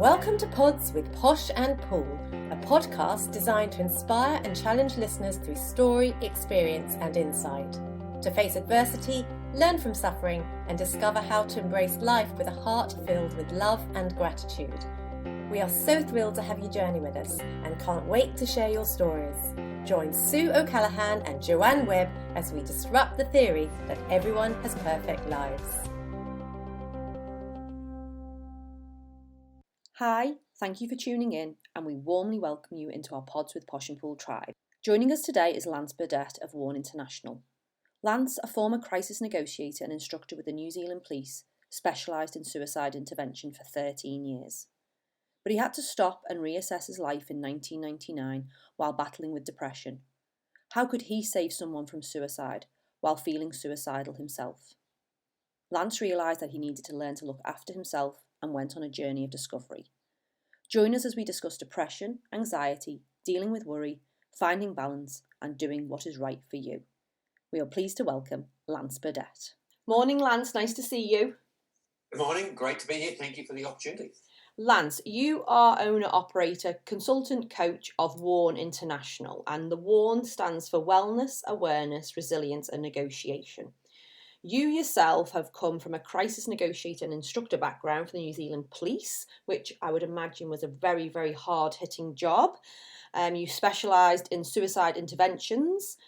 Welcome to Pods with Posh and Paul, a podcast designed to inspire and challenge listeners through story, experience and insight. To face adversity, learn from suffering and discover how to embrace life with a heart filled with love and gratitude. We are so thrilled to have you journey with us and can't wait to share your stories. Join Sue O'Callaghan and Joanne Webb as we disrupt the theory that everyone has perfect lives. Hi, thank you for tuning in and we warmly welcome you into our Pods with Posh and Pool tribe. Joining us today is Lance Burdett of Overwhelm International. Lance, a former crisis negotiator and instructor with the New Zealand Police, specialised in suicide intervention for 13 years. But he had to stop and reassess his life in 1999 while battling with depression. How could he save someone from suicide while feeling suicidal himself? Lance realised that he needed to learn to look after himself and went on a journey of discovery. Join us as we discuss depression, anxiety, dealing with worry, finding balance and doing what is right for you. We are pleased to welcome Lance Burdett. Morning, Lance. Nice to see you. Good morning. Great to be here. Thank you for the opportunity. Lance, you are owner-operator, consultant coach of Overwhelm International, and the Overwhelm stands for Wellness, Awareness, Resilience and Negotiation. You yourself have come from a crisis negotiator and instructor background for the New Zealand Police, which I would imagine was a very, very hard-hitting job. You specialised in suicide interventions,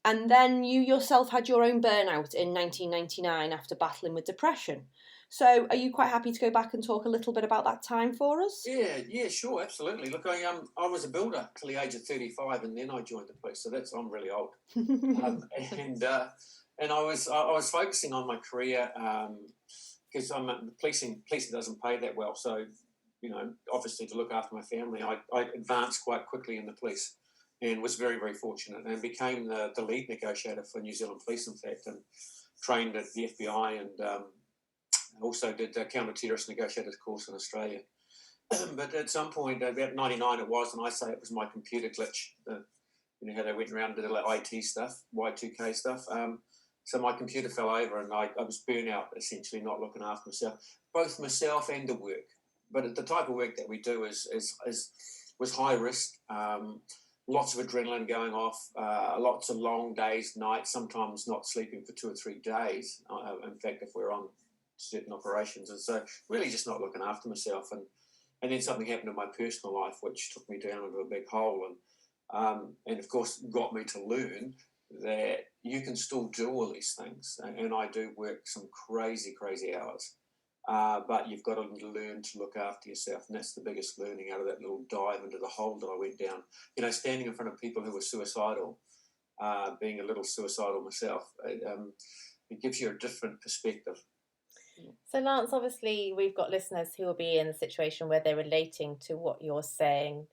and then you yourself had your own burnout in 1999 after battling with depression. So are you quite happy to go back and talk a little bit about that time for us? Yeah, sure, absolutely. Look, I was a builder till the age of 35, and then I joined the police. So I'm really old. And I was focusing on my career because policing doesn't pay that well. So obviously to look after my family, I advanced quite quickly in the police, and was very, very fortunate, and became the lead negotiator for New Zealand Police, in fact, and trained at the FBI and. Also did a counter-terrorist negotiators course in Australia. But at some point, about 99 it was, and I say it was my computer glitch. How they went around and did all that IT stuff, Y2K stuff. So my computer fell over and I was burnout, essentially, not looking after myself, both myself and the work. But the type of work that we do was high risk, lots of adrenaline going off, lots of long days, nights, sometimes not sleeping for 2 or 3 days. In fact, if we're on certain operations, and so really just not looking after myself, and then something happened in my personal life which took me down into a big hole, and of course got me to learn that you can still do all these things, and I do work some crazy hours, but you've got to learn to look after yourself, and that's the biggest learning out of that little dive into the hole that I went down. Standing in front of people who were suicidal, being a little suicidal myself, it gives you a different perspective. So Lance, obviously we've got listeners who will be in a situation where they're relating to what you're saying.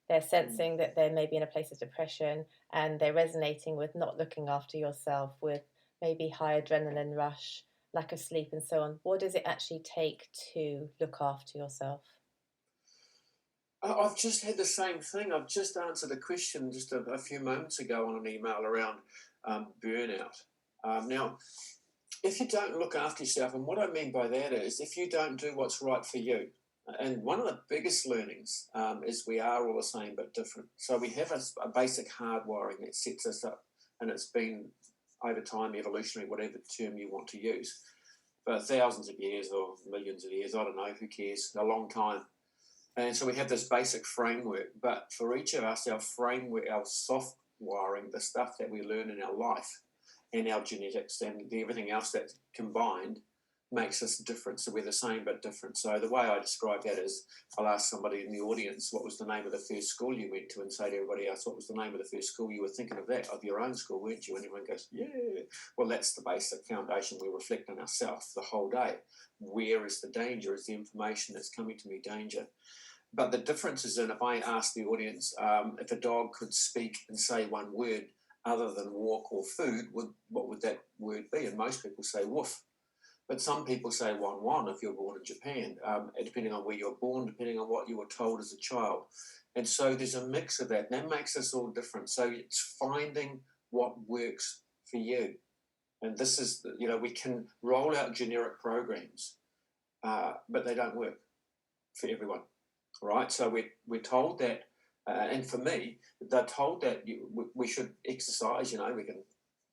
They're sensing that they may be in a place of depression and they're resonating with not looking after yourself, with maybe high adrenaline rush, lack of sleep and so on. What does it actually take to look after yourself? I've just had the same thing. I've just answered a question just a few moments ago on an email around burnout. Now, if you don't look after yourself, and what I mean by that is if you don't do what's right for you, and one of the biggest learnings is we are all the same but different. So we have a basic hardwiring that sets us up, and it's been over time, evolutionary, whatever term you want to use, for thousands of years or millions of years, I don't know, who cares, a long time. And so we have this basic framework, but for each of us, our framework, our soft wiring, the stuff that we learn in our life, and our genetics and everything else that combined makes us different. So we're the same but different. So the way I describe that is I'll ask somebody in the audience, what was the name of the first school you went to, and say to everybody else, what was the name of the first school you were thinking of that, of your own school, weren't you? And everyone goes, yeah. Well, that's the basic foundation. We reflect on ourselves the whole day. Where is the danger? Is the information that's coming to me danger? But the difference is in if I ask the audience if a dog could speak and say one word, other than walk or food, what would that word be? And most people say woof. But some people say wan if you're born in Japan, depending on where you're born, depending on what you were told as a child. And so there's a mix of that, and that makes us all different. So it's finding what works for you. And this is, we can roll out generic programs, but they don't work for everyone, right? So we're told that, and for me, they're told that we should exercise. We can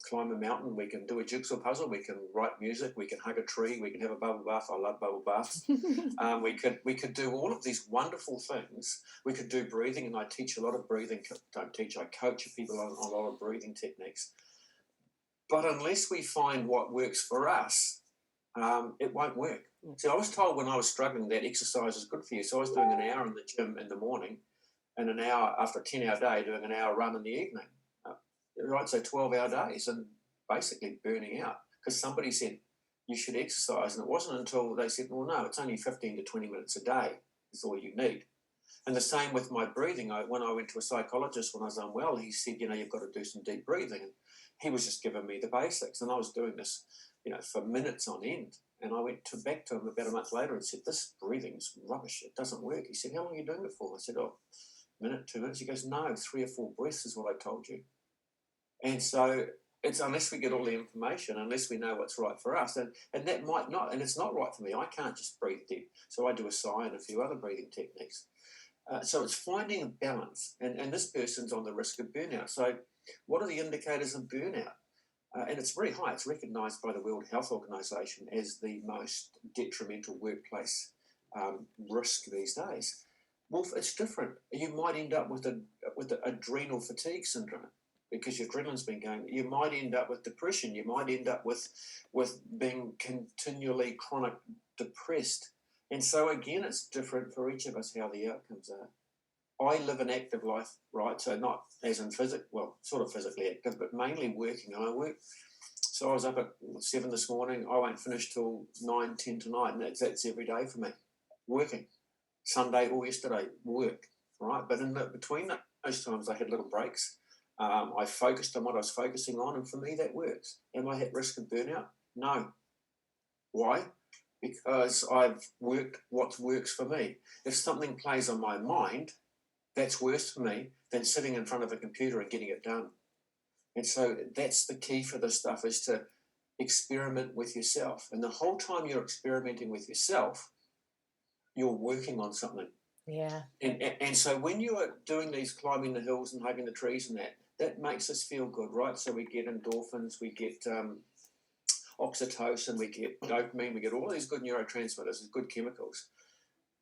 climb a mountain, we can do a jigsaw puzzle, we can write music, we can hug a tree, we can have a bubble bath. I love bubble baths. We could do all of these wonderful things. We could do breathing, and I teach a lot of breathing. Don't teach, I coach people on a lot of breathing techniques. But unless we find what works for us, it won't work. See, I was told when I was struggling that exercise is good for you. So I was doing an hour in the gym in the morning and an hour after a 10-hour day doing an hour run in the evening. Right, so 12-hour days and basically burning out because somebody said you should exercise. And it wasn't until they said, well, no, it's only 15 to 20 minutes a day is all you need. And the same with my breathing. When I went to a psychologist when I was unwell, he said, you've got to do some deep breathing. And he was just giving me the basics. And I was doing this, for minutes on end. And I went back to him about a month later and said, this breathing is rubbish. It doesn't work. He said, how long are you doing it for? I said, a minute, 2 minutes. He goes, no, 3 or 4 breaths is what I told you. And so it's unless we get all the information, unless we know what's right for us, and that might not, and it's not right for me. I can't just breathe deep. So I do a sigh and a few other breathing techniques. So it's finding a balance, and this person's on the risk of burnout. So what are the indicators of burnout? And it's very high. It's recognised by the World Health Organization as the most detrimental workplace risk these days. Well, it's different. You might end up with the adrenal fatigue syndrome, because your adrenaline's been going. You might end up with depression. You might end up with being continually chronic depressed. And so again, it's different for each of us how the outcomes are. I live an active life, right? So not as in sort of physically active, but mainly working. I work. So I was up at 7 this morning. I won't finish till 9, 10 tonight, and that's every day for me. Working. Sunday or yesterday, work, right? But between those times, I had little breaks. I focused on what I was focusing on, and for me, that works. Am I at risk of burnout? No. Why? Because I've worked what works for me. If something plays on my mind, that's worse for me than sitting in front of a computer and getting it done. And so that's the key for this stuff, is to experiment with yourself. And the whole time you're experimenting with yourself, you're working on something. Yeah. And so when you are doing these climbing the hills and hugging the trees and that makes us feel good, right? So we get endorphins, we get oxytocin, we get dopamine, we get all these good neurotransmitters, good chemicals.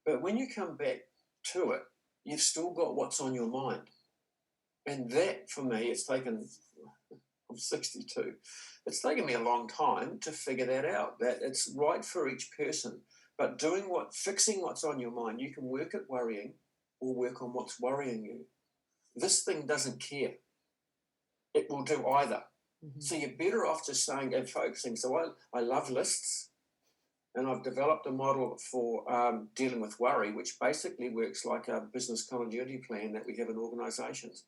But when you come back to it, you've still got what's on your mind. And that, for me, I'm 62. It's taken me a long time to figure that out, that it's right for each person. But fixing what's on your mind, you can work at worrying or work on what's worrying you. This thing doesn't care. It will do either. Mm-hmm. So you're better off just saying and focusing. So I love lists, and I've developed a model for dealing with worry, which basically works like a business continuity plan that we have in organisations,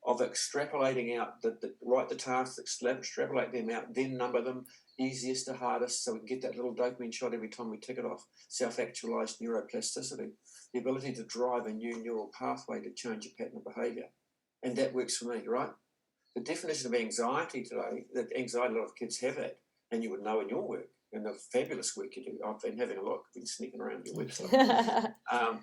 of extrapolating out, write the tasks, extrapolate them out, then number them, easiest to hardest, so we can get that little dopamine shot every time we tick it off. Self-actualized neuroplasticity, the ability to drive a new neural pathway to change a pattern of behaviour. And that works for me, right? The definition of anxiety today, that anxiety a lot of kids have it, and you would know in your work, and the fabulous work you do. I've been having a look, been sneaking around your website.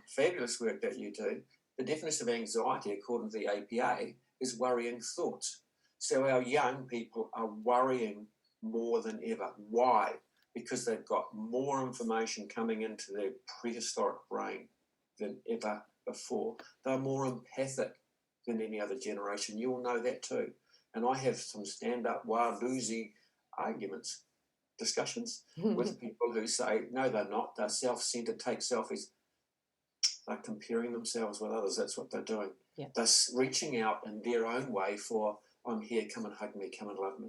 Fabulous work that you do. The definition of anxiety, according to the APA, is worrying thoughts. So our young people are worrying more than ever. Why? Because they've got more information coming into their prehistoric brain than ever before. They're more empathic than any other generation. You will know that too. And I have some stand-up, wild-loozy discussions with people who say, no, they're not. They're self-centered, take selfies. They're comparing themselves with others. That's what they're doing. Yeah. They're reaching out in their own way for, I'm here, come and hug me, come and love me.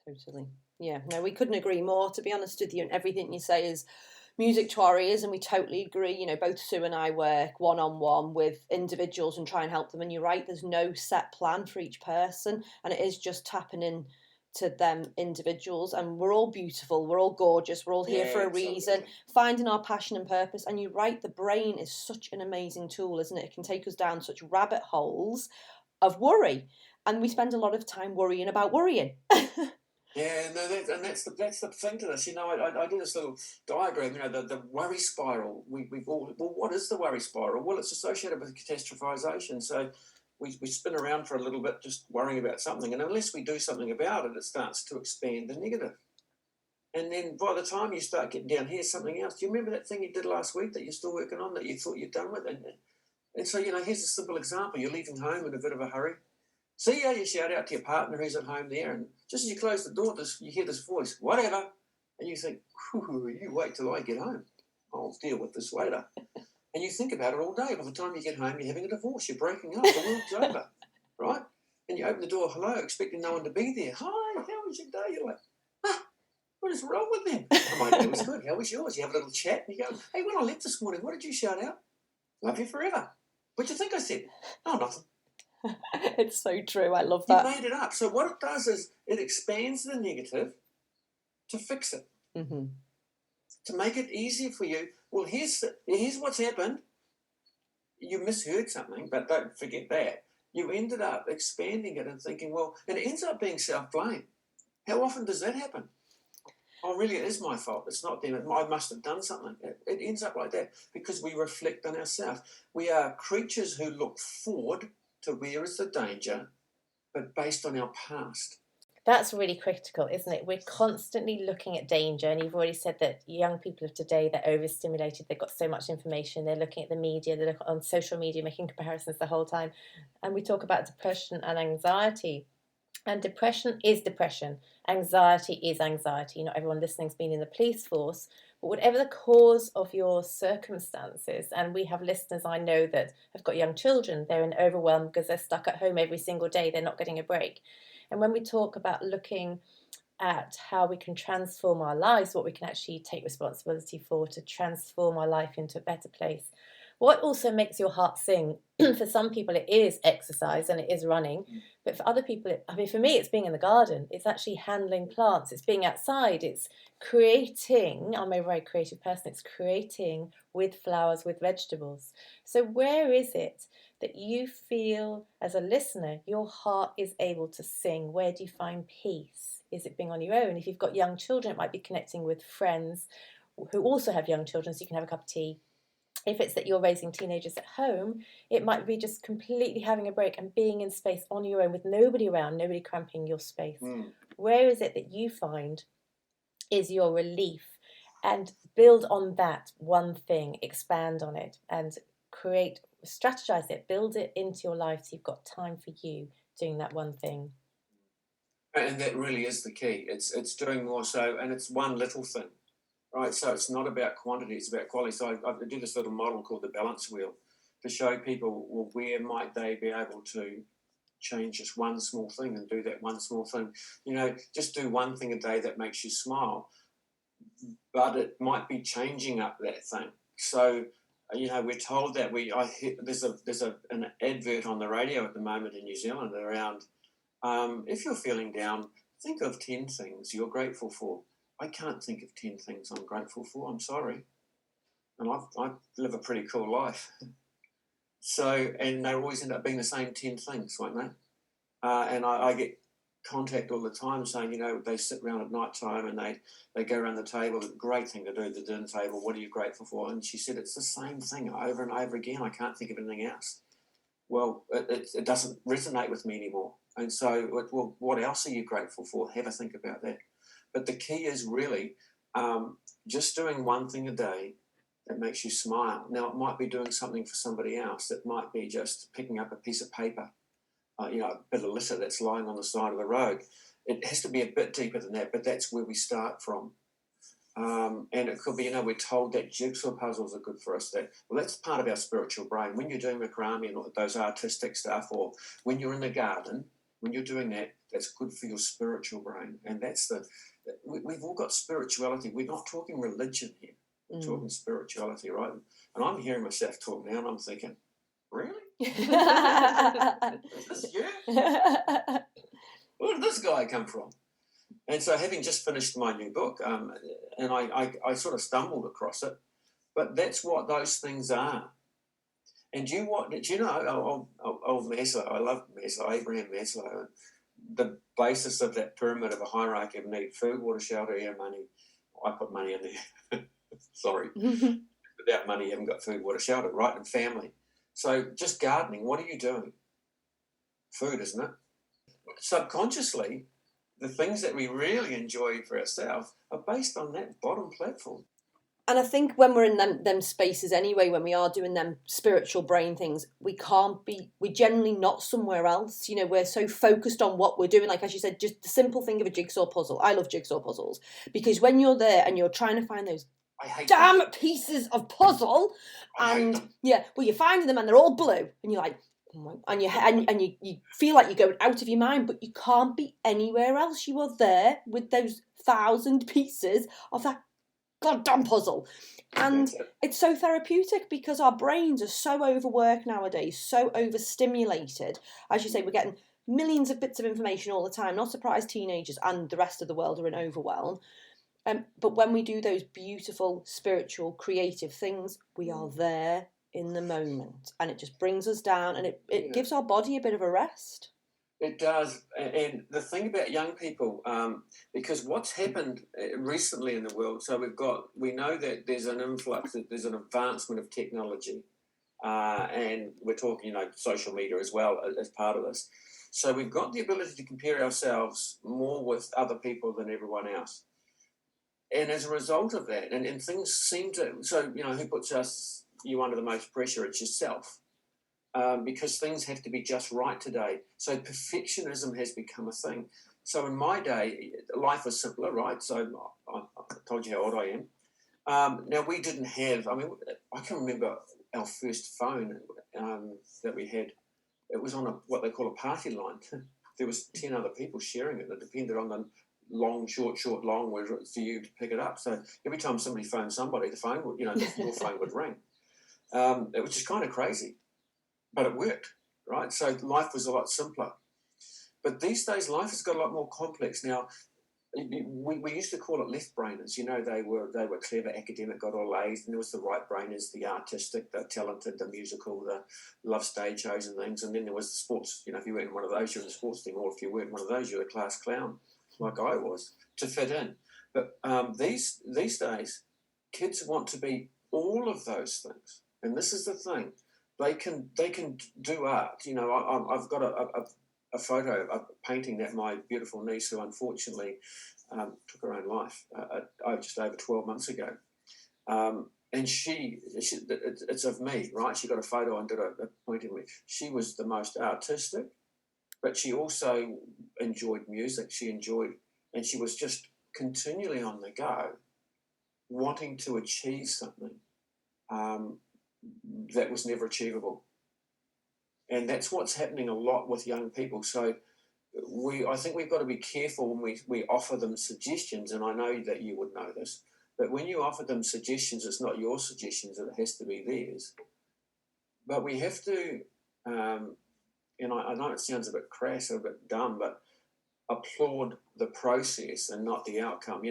Totally. Yeah, no, we couldn't agree more, to be honest with you. And everything you say is music to our ears, and we totally agree. You know, both Sue and I work one-on-one with individuals and try and help them. And you're right, there's no set plan for each person, and it is just tapping in to them individuals. And we're all beautiful, we're all gorgeous, we're all here for a reason, finding our passion and purpose. And you're right, the brain is such an amazing tool, isn't it? It can take us down such rabbit holes of worry, and we spend a lot of time worrying about worrying. Yeah, no, that's the thing to this. You know, I did this little diagram. You know, the worry spiral. We've all, well, what is the worry spiral? Well, it's associated with catastrophization. So we spin around for a little bit, just worrying about something, and unless we do something about it, it starts to expand the negative. And then by the time you start getting down here, something else. Do you remember that thing you did last week that you're still working on that you thought you'd done with? And so, you know, here's a simple example. You're leaving home in a bit of a hurry. See how you shout out to your partner who's at home there, and just as you close the door, you hear this voice, whatever, and you think, you wait till I get home. I'll deal with this later. And you think about it all day. By the time you get home, you're having a divorce, you're breaking up, the world's over, right? And you open the door, hello, expecting no one to be there. Hi, how was your day? You're like, what is wrong with them? Oh, my day was good. How was yours? You have a little chat, and you go, hey, when I left this morning, what did you shout out? Love you forever. What'd you think I said? Oh, nothing. It's so true. I love that. You made it up. So what it does is it expands the negative to fix it, to make it easier for you. Well, here's what's happened. You misheard something, but don't forget that. You ended up expanding it and thinking, well, and it ends up being self-blame. How often does that happen? Oh, really, it is my fault. It's not them. I must have done something. It ends up like that because we reflect on ourselves. We are creatures who look forward to where is the danger, but based on our past. That's really critical, isn't it? We're constantly looking at danger, and you've already said that young people of today, they're overstimulated, they've got so much information, they're looking at the media, they're looking on social media, making comparisons the whole time. And we talk about depression and anxiety. And depression is depression. Anxiety is anxiety. Not everyone listening's been in the police force, but whatever the cause of your circumstances, and we have listeners I know that have got young children, they're in overwhelm because they're stuck at home every single day, they're not getting a break. And when we talk about looking at how we can transform our lives, what we can actually take responsibility for to transform our life into a better place, what also makes your heart sing? For some people, it is exercise and it is running. But for other people, for me, it's being in the garden. It's actually handling plants. It's being outside. It's creating. I'm a very creative person. It's creating with flowers, with vegetables. So where is it that you feel as a listener, your heart is able to sing? Where do you find peace? Is it being on your own? If you've got young children, it might be connecting with friends who also have young children, so you can have a cup of tea. If it's that you're raising teenagers at home, it might be just completely having a break and being in space on your own with nobody around, nobody cramping your space. Where is it that you find is your relief? And build on that one thing, expand on it, and strategize it, build it into your life so you've got time for you doing that one thing. And that really is the key. It's doing more so, and it's one little thing. Right, so it's not about quantity, it's about quality. So I do this little model called the balance wheel to show people, well, where might they be able to change just one small thing and do that one small thing. You know, just do one thing a day that makes you smile, but it might be changing up that thing. So, you know, we're told that there's an advert on the radio at the moment in New Zealand around if you're feeling down, think of 10 things you're grateful for. I can't think of 10 things I'm grateful for. I'm sorry. And I live a pretty cool life. So, and they always end up being the same 10 things, won't they? And I get contact all the time saying, you know, they sit around at night time and they go around the table. It's a great thing to do, the dinner table. What are you grateful for? And she said, it's the same thing over and over again. I can't think of anything else. Well, it doesn't resonate with me anymore. And so, well, what else are you grateful for? Have a think about that. But the key is really just doing one thing a day that makes you smile. Now, it might be doing something for somebody else. It might be just picking up a piece of paper, you know, a bit of litter that's lying on the side of the road. It has to be a bit deeper than that, but that's where we start from. And it could be, you know, we're told that jigsaw puzzles are good for us. That's part of our spiritual brain. When you're doing macrame and those artistic stuff, or when you're in the garden, when you're doing that, that's good for your spiritual brain. And we've all got spirituality. We're not talking religion here. We're talking spirituality, right? And I'm hearing myself talk now and I'm thinking, really? Is this you? Where did this guy come from? And so having just finished my new book, and I sort of stumbled across it, but that's what those things are. And do you know, old Maslow, I love Maslow, Abraham Maslow, the basis of that pyramid of a hierarchy of need: food, water, shelter, air, money. I put money in there. Sorry. Without money, you haven't got food, water, shelter, right? And family. So just gardening, what are you doing? Food, isn't it? Subconsciously, the things that we really enjoy for ourselves are based on that bottom platform. And I think when we're in them spaces anyway, when we are doing them spiritual brain things, we're generally not somewhere else. You know, we're so focused on what we're doing. Like, as you said, just the simple thing of a jigsaw puzzle. I love jigsaw puzzles because when you're there and you're trying to find those damn pieces of puzzle, and you're finding them and they're all blue, and you're like, and you feel like you're going out of your mind, but you can't be anywhere else. You are there with those 1,000 pieces of that goddamn puzzle. And it's so therapeutic because our brains are so overworked nowadays, so overstimulated. As you say, we're getting millions of bits of information all the time. Not surprised teenagers and the rest of the world are in overwhelm. But when we do those beautiful, spiritual, creative things, we are there in the moment, and it just brings us down, and it gives our body a bit of a rest. It does. And the thing about young people, because what's happened recently in the world, so we know that there's an influx, that there's an advancement of technology, and we're talking, social media as well as part of this. So we've got the ability to compare ourselves more with other people than everyone else. And as a result of that, and things seem to, so, who puts you under the most pressure? It's yourself. Because things have to be just right today. So perfectionism has become a thing. So in my day, life was simpler, right? So I told you how old I am. Now, we didn't have, I can remember our first phone that we had. It was on what they call a party line. There was 10 other people sharing it. It depended on the long, short, long, for you to pick it up. So every time somebody phoned somebody, the phone would, your phone would ring. It was just kind of crazy. But it worked, right? So life was a lot simpler. But these days, life has got a lot more complex. Now, we used to call it left-brainers. They were clever, academic, got all A's, and there was the right-brainers, the artistic, the talented, the musical, the love stage shows and things. And then there was the sports. If you weren't one of those, you're in the sports team, or if you weren't one of those, you're the class clown, like I was, to fit in. But these days, kids want to be all of those things. And this is the thing. They can do art. I've got a photo, a painting that my beautiful niece, who unfortunately took her own life just over 12 months ago, and it's of me, right? She got a photo and did a painting of me. She was the most artistic, but she also enjoyed music. And she was just continually on the go, wanting to achieve something. That was never achievable. And that's what's happening a lot with young people. So I think we've got to be careful when we offer them suggestions, and I know that you would know this, but when you offer them suggestions, it's not your suggestions, it has to be theirs. But we have to, and I know it sounds a bit crass or a bit dumb, but applaud the process and not the outcome.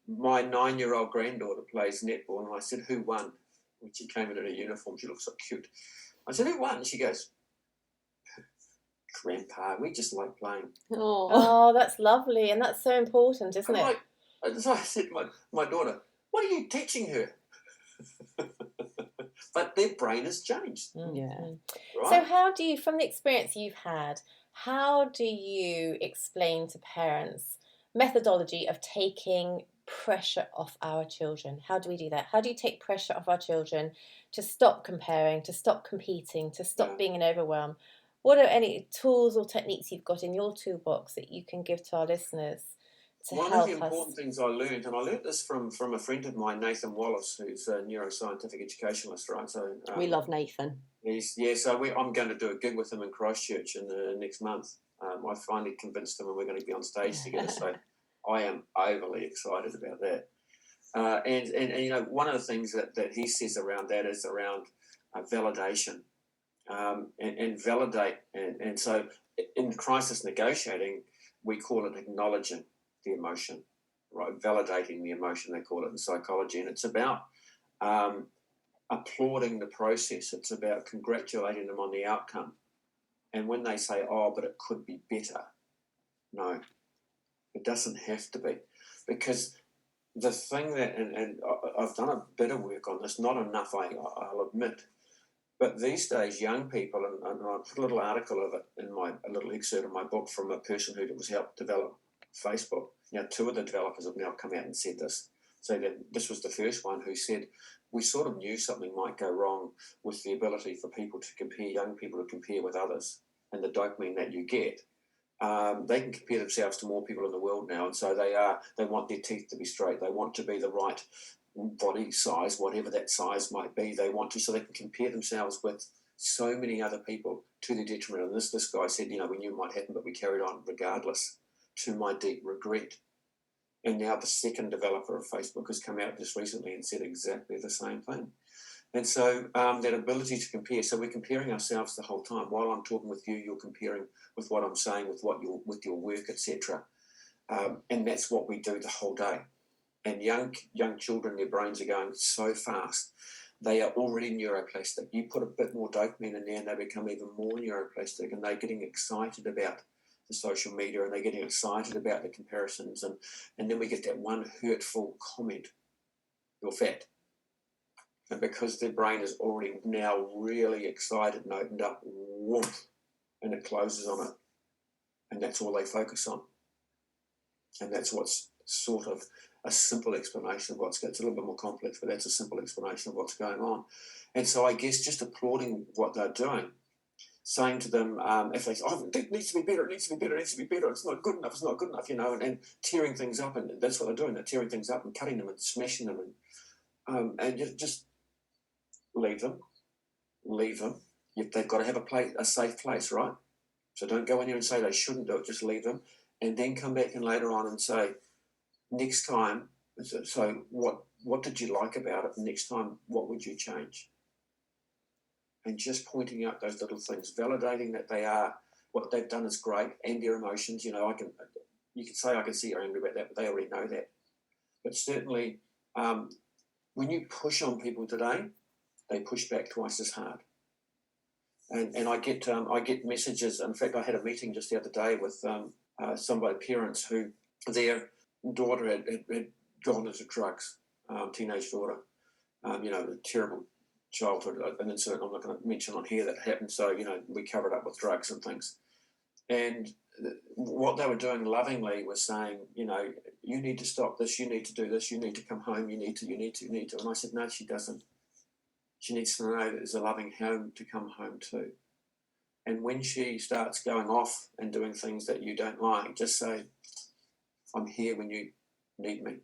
My 9-year-old granddaughter plays netball, and I said, "Who won?" When she came in her uniform, she looked so cute. I said, "Who won?" She goes, "Grandpa, we just like playing." Oh, that's lovely, and that's so important, isn't it? So I said to my daughter, "What are you teaching her?" But their brain has changed. Yeah. Right? So how do you, from the experience you've had, how do you explain to parents methodology of taking pressure off our children? How do we do that? How do you take pressure off our children to stop comparing, to stop competing, to stop being in overwhelm? What are any tools or techniques you've got in your toolbox that you can give to our listeners to help us? One of the important things I learned, and I learned this from a friend of mine, Nathan Wallace, who's a neuroscientific educationalist, right? So we love Nathan. I'm going to do a gig with him in Christchurch in the next month. I finally convinced him, and we're going to be on stage together. So I am overly excited about that. And one of the things that he says around that is around validation, and validate. And so in crisis negotiating, we call it acknowledging the emotion, right? Validating the emotion, they call it in psychology. And it's about applauding the process. It's about congratulating them on the outcome. And when they say, "Oh, but it could be better," No, it doesn't have to be. Because the thing that, and I've done a bit of work on this, not enough, I'll admit, but these days, young people, and I put a little article of it in a little excerpt of my book from a person who was helped develop Facebook. Two of the developers have now come out and said this. So that this was the first one who said, we sort of knew something might go wrong with the ability for people to compare, young people to compare with others, and the dopamine that you get. They can compare themselves to more people in the world now, and so they want their teeth to be straight. They want to be the right body size, whatever that size might be. They want to, so they can compare themselves with so many other people to their detriment. And this guy said, we knew it might happen, but we carried on regardless, to my deep regret. And now the second developer of Facebook has come out just recently and said exactly the same thing. And so that ability to compare, so we're comparing ourselves the whole time. While I'm talking with you, you're comparing with what I'm saying, with your work, etc. And that's what we do the whole day. And young children, their brains are going so fast. They are already neuroplastic. You put a bit more dopamine in there and they become even more neuroplastic, and they're getting excited about the social media, and they're getting excited about the comparisons. And then we get that one hurtful comment, you're fat. And because their brain is already now really excited and opened up, whoomp, and it closes on it. And that's all they focus on. And that's what's sort of a simple explanation of it's a little bit more complex, but that's a simple explanation of what's going on. And so I guess just applauding what they're doing, saying to them, if they say, it needs to be better, it's not good enough, and tearing things up, and that's what they're doing, they're tearing things up and cutting them and smashing them, and just leave them. They've got to have a safe place, right? So don't go in there and say they shouldn't do it, just leave them, and then come back and later on and say, next time, so what did you like about it? Next time, what would you change? And just pointing out those little things, validating that what they've done is great, and their emotions. You can say I can see you're angry about that, but they already know that. But certainly, when you push on people today, they push back twice as hard. And I get messages. In fact, I had a meeting just the other day with parents who their daughter had gone into drugs, teenage daughter, a terrible childhood, an incident I'm not going to mention on here that happened. So, we covered up with drugs and things. And what they were doing lovingly was saying, you need to stop this, you need to do this, you need to come home, you need to. And I said, no, she doesn't. She needs to know that there's a loving home to come home to. And when she starts going off and doing things that you don't like, just say, I'm here when you need me,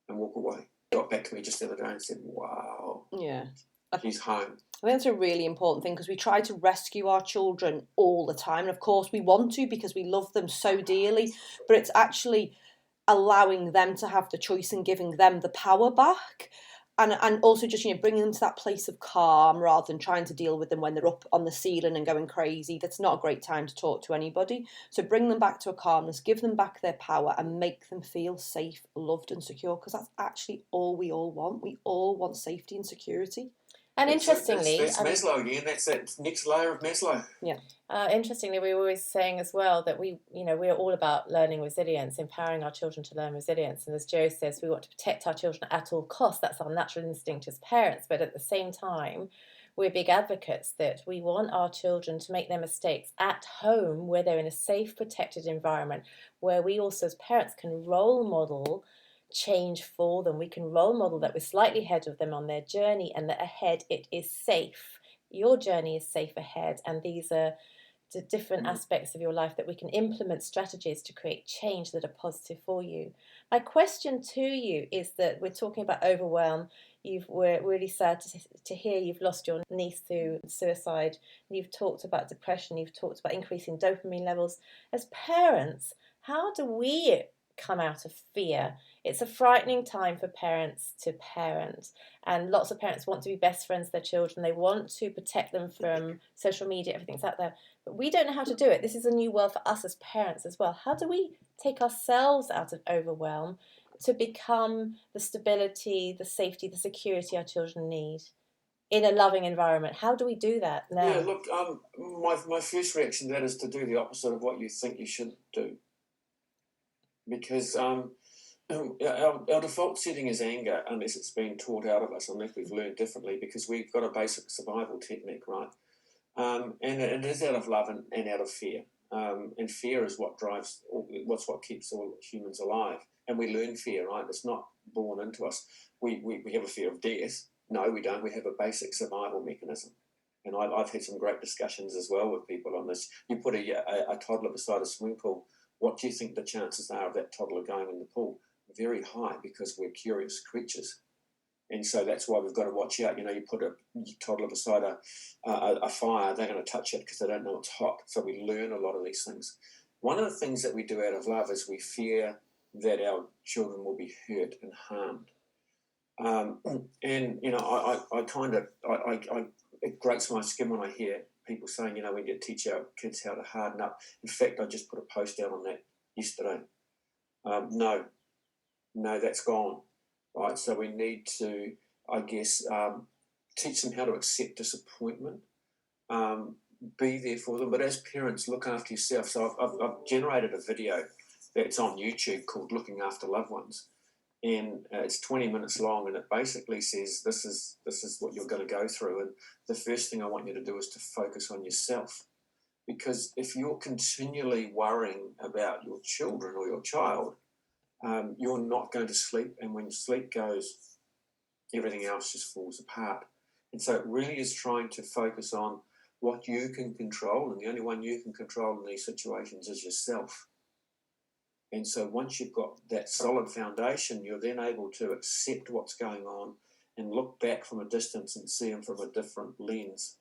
and walk away. Got back to me just the other day and said, wow. Yeah. She's home. I think that's a really important thing, because we try to rescue our children all the time. And of course we want to, because we love them so dearly, but it's actually allowing them to have the choice and giving them the power back. And also just, bringing them to that place of calm rather than trying to deal with them when they're up on the ceiling and going crazy. That's not a great time to talk to anybody. So bring them back to a calmness, give them back their power, and make them feel safe, loved and secure, because that's actually all we all want. We all want safety and security. And interestingly... That's Maslow again. That's that next layer of Maslow. Yeah. Interestingly, we were always saying as well that we're all about learning resilience, empowering our children to learn resilience. And as Joe says, we want to protect our children at all costs. That's our natural instinct as parents. But at the same time, we're big advocates that we want our children to make their mistakes at home, where they're in a safe, protected environment, where we also as parents can role model change for them. We can role model that we're slightly ahead of them on their journey, and that ahead it is safe. Your journey is safe ahead, and these are the different aspects of your life that we can implement strategies to create change that are positive for you. My question to you is that we're talking about overwhelm. We're really sad to hear you've lost your niece through suicide. You've talked about depression. You've talked about increasing dopamine levels. As parents, how do we come out of fear? It's a frightening time for parents to parent, and lots of parents want to be best friends with their children. They want to protect them from social media, everything's out there, but we don't know how to do it. This is a new world for us as parents as well. How do we take ourselves out of overwhelm to become the stability, the safety, the security our children need in a loving environment? How do we do that now? Yeah, look, my first reaction to that is to do the opposite of what you think you should do. because our default setting is anger, unless it's been taught out of us, unless we've learned differently, because we've got a basic survival technique, right? And it is out of love and out of fear. And fear is what what keeps all humans alive. And we learn fear, right? It's not born into us. We have a fear of death. No, we don't. We have a basic survival mechanism. And I've had some great discussions as well with people on this. You put a toddler beside a swimming pool, what do you think the chances are of that toddler going in the pool? Very high, because we're curious creatures. And so that's why we've got to watch out. You put a toddler beside a fire, they're going to touch it because they don't know it's hot. So we learn a lot of these things. One of the things that we do out of love is we fear that our children will be hurt and harmed. And it grates my skin when I hear people saying, we need to teach our kids how to harden up. In fact, I just put a post out on that yesterday. No, that's gone. Right, so we need to, I guess, teach them how to accept disappointment, be there for them. But as parents, look after yourself. So I've generated a video that's on YouTube called "Looking After Loved Ones," and it's 20 minutes long, and it basically says this is what you're going to go through. And the first thing I want you to do is to focus on yourself, because if you're continually worrying about your children or your child, you're not going to sleep, and when sleep goes, everything else just falls apart. And so it really is trying to focus on what you can control, and the only one you can control in these situations is yourself. And so once you've got that solid foundation, you're then able to accept what's going on and look back from a distance and see them from a different lens,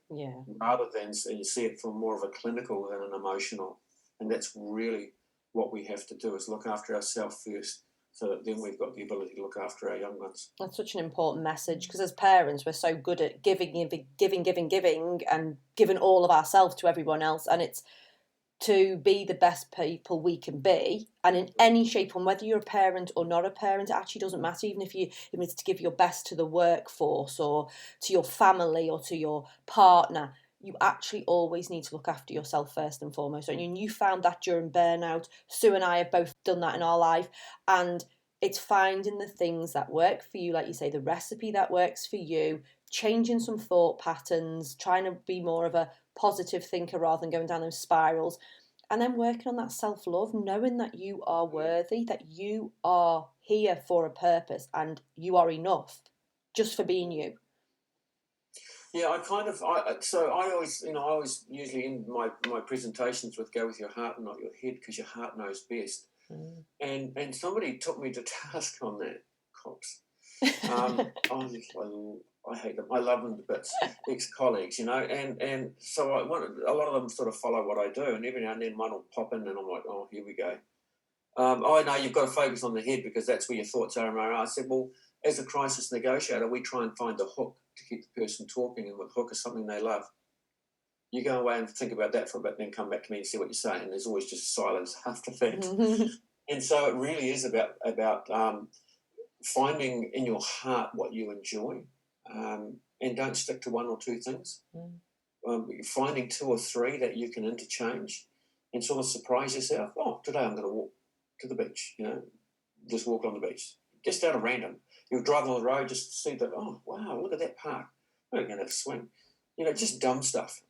rather than you see it from more of a clinical than an emotional. And that's really what we have to do, is look after ourselves first, so that then we've got the ability to look after our young ones. That's such an important message, because as parents, we're so good at giving, and giving all of ourselves to everyone else. And it's to be the best people we can be, and in any shape, and whether you're a parent or not a parent, it actually doesn't matter. Even if it's to give your best to the workforce or to your family or to your partner, you actually always need to look after yourself first and foremost. And you found that during burnout. Sue and I have both done that in our life. And it's finding the things that work for you, like you say, the recipe that works for you, changing some thought patterns, trying to be more of a positive thinker rather than going down those spirals, and then working on that self-love, knowing that you are worthy, that you are here for a purpose, and you are enough just for being you. Yeah, I always usually in my presentations would go with your heart and not your head, because your heart knows best. And somebody took me to task on that, cops. I hate them. I love them to bits, ex-colleagues, and so a lot of them sort of follow what I do, and every now and then one will pop in and I'm like, oh, here we go. Oh, no, you've got to focus on the head, because that's where your thoughts are. And I said, well, as a crisis negotiator, we try and find the hook to keep the person talking, and the hook is something they love. You go away and think about that for a bit, and then come back to me and see what you're saying. And there's always just silence after that. And so it really is about finding in your heart what you enjoy, and don't stick to one or two things. Finding two or three that you can interchange and sort of surprise yourself. Oh, today I'm going to walk to the beach, just walk on the beach. Just out of random. You'll drive on the road just to see that, oh, wow, look at that park. I'm going to have a swing. Just dumb stuff.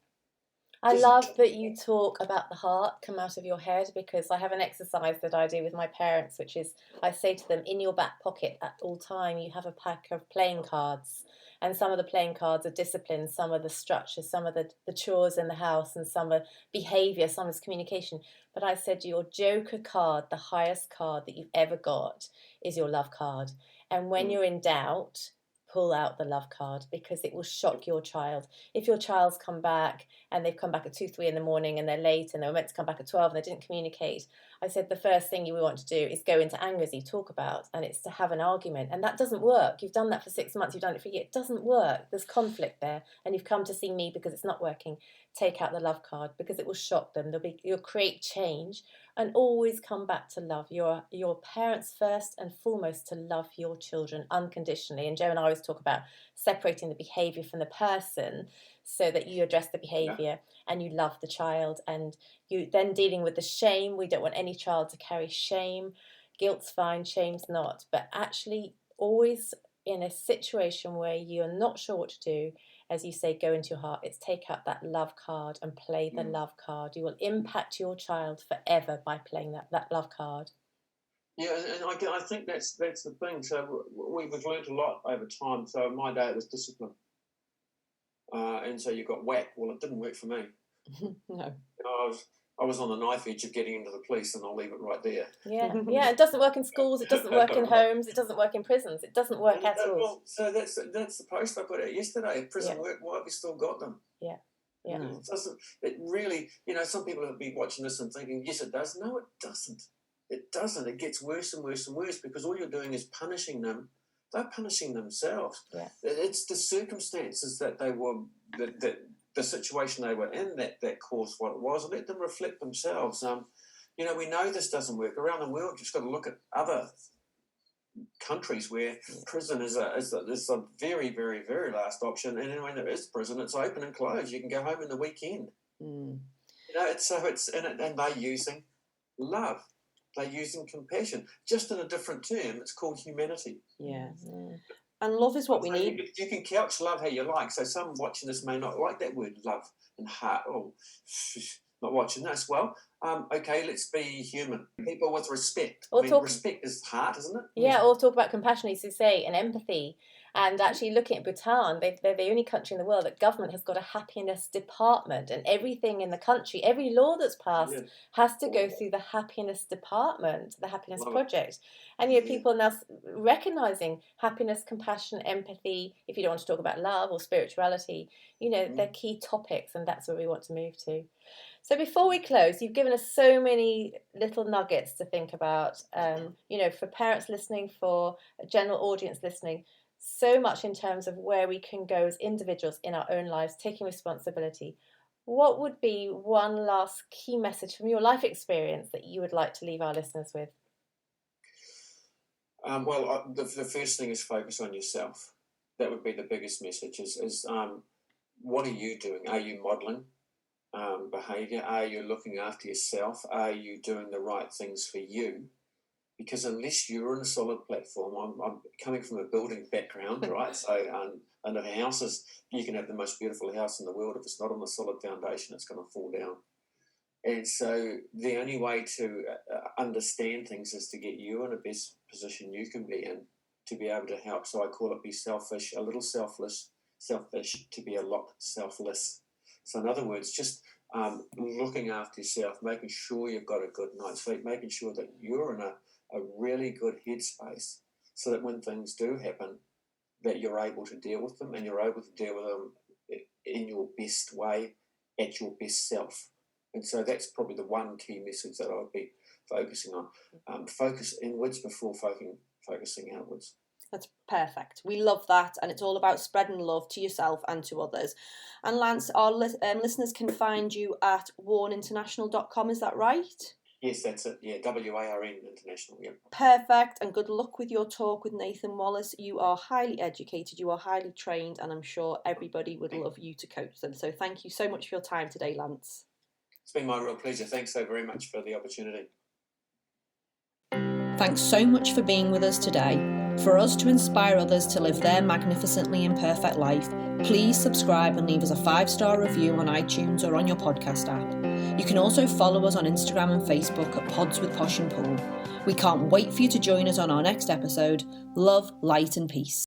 I love that you talk about the heart come out of your head, because I have an exercise that I do with my parents, which is I say to them, in your back pocket at all time, you have a pack of playing cards. And some of the playing cards are discipline, some are the structure, some are the chores in the house, and some are behaviour, some is communication. But I said your joker card, the highest card that you've ever got, is your love card. And when you're in doubt, pull out the love card, because it will shock your child. If your child's come back and they've come back at 2, 3 in the morning and they're late and they were meant to come back at 12 and they didn't communicate, I said the first thing you want to do is go into anger, as you talk about, and it's to have an argument. And that doesn't work. You've done that for 6 months, you've done it for a year. It doesn't work. There's conflict there, and you've come to see me because it's not working. Take out the love card, because it will shock them. You'll create change, and always come back to love. Your parents first and foremost, to love your children unconditionally. And Joe and I always talk about separating the behaviour from the person, so that you address the behaviour and you love the child, and you then dealing with the shame. We don't want any child to carry shame. guilt's fine, shame's not, but actually always in a situation where you're not sure what to do, as you say, go into your heart. It's take out that love card and play the love card. You will impact your child forever by playing that love card. Yeah, and I think that's the thing. So we've learned a lot over time. So in my day, it was discipline. And so you got whack. Well, it didn't work for me. No. I was on the knife edge of getting into the police, and I'll leave it right there. Yeah, it doesn't work in schools, it doesn't work in homes, it doesn't work in prisons, it doesn't work at all. Well, so that's the post I put out yesterday. Prison work, why have we still got them? Yeah. It doesn't. It really, some people will be watching this and thinking, yes, it does. No, it doesn't. It doesn't. It gets worse and worse and worse because all you're doing is punishing them. They're punishing themselves. Yeah. It's the circumstances that they were that the situation they were in that caused what it was. Let them reflect themselves. We know this doesn't work around the world. You've just got to look at other countries where prison is a very, very, very last option. And when there is prison, it's open and closed. You can go home in the weekend. And they're using love. They're using compassion, just in a different term. It's called humanity. Yeah. And love is what we need. You can couch love how you like. So some watching this may not like that word love and heart. Oh, not watching this. Well, okay, let's be human. People with respect. Respect is heart, isn't it? Yeah, or talk about compassion, as you say, and empathy. And actually looking at Bhutan, they're the only country in the world that government has got a happiness department, and everything in the country, every law that's passed has to go through the happiness department, the happiness project. And people now recognising happiness, compassion, empathy, if you don't want to talk about love or spirituality, they're key topics, and that's where we want to move to. So before we close, you've given us so many little nuggets to think about, for parents listening, for a general audience listening, so much in terms of where we can go as individuals in our own lives, taking responsibility. What would be one last key message from your life experience that you would like to leave our listeners with? The first thing is focus on yourself. That would be the biggest message is what are you doing? Are you modelling behaviour? Are you looking after yourself? Are you doing the right things for you? Because unless you're in a solid platform, I'm coming from a building background, right? So, and if houses, you can have the most beautiful house in the world. If it's not on a solid foundation, it's going to fall down. And so the only way to understand things is to get you in the best position you can be in to be able to help. So I call it be selfish, a little selfish, to be a lot selfless. So in other words, just looking after yourself, making sure you've got a good night's sleep, making sure that you're in a really good headspace so that when things do happen, that you're able to deal with them and you're able to deal with them in your best way, at your best self. And so that's probably the one key message that I would be focusing on. Focus inwards before focusing outwards. That's perfect. We love that, and it's all about spreading love to yourself and to others. And Lance, our listeners can find you at warninternational.com, is that right? Yes, that's it. Yeah, WARN International. Yeah. Perfect, and good luck with your talk with Nathan Wallace. You are highly educated, you are highly trained, and I'm sure everybody would love you to coach them. So thank you so much for your time today, Lance. It's been my real pleasure. Thanks so very much for the opportunity. Thanks so much for being with us today. For us to inspire others to live their magnificently imperfect life, please subscribe and leave us a 5-star review on iTunes or on your podcast app. You can also follow us on Instagram and Facebook at Pods with Posh and Pool. We can't wait for you to join us on our next episode. Love, light and peace.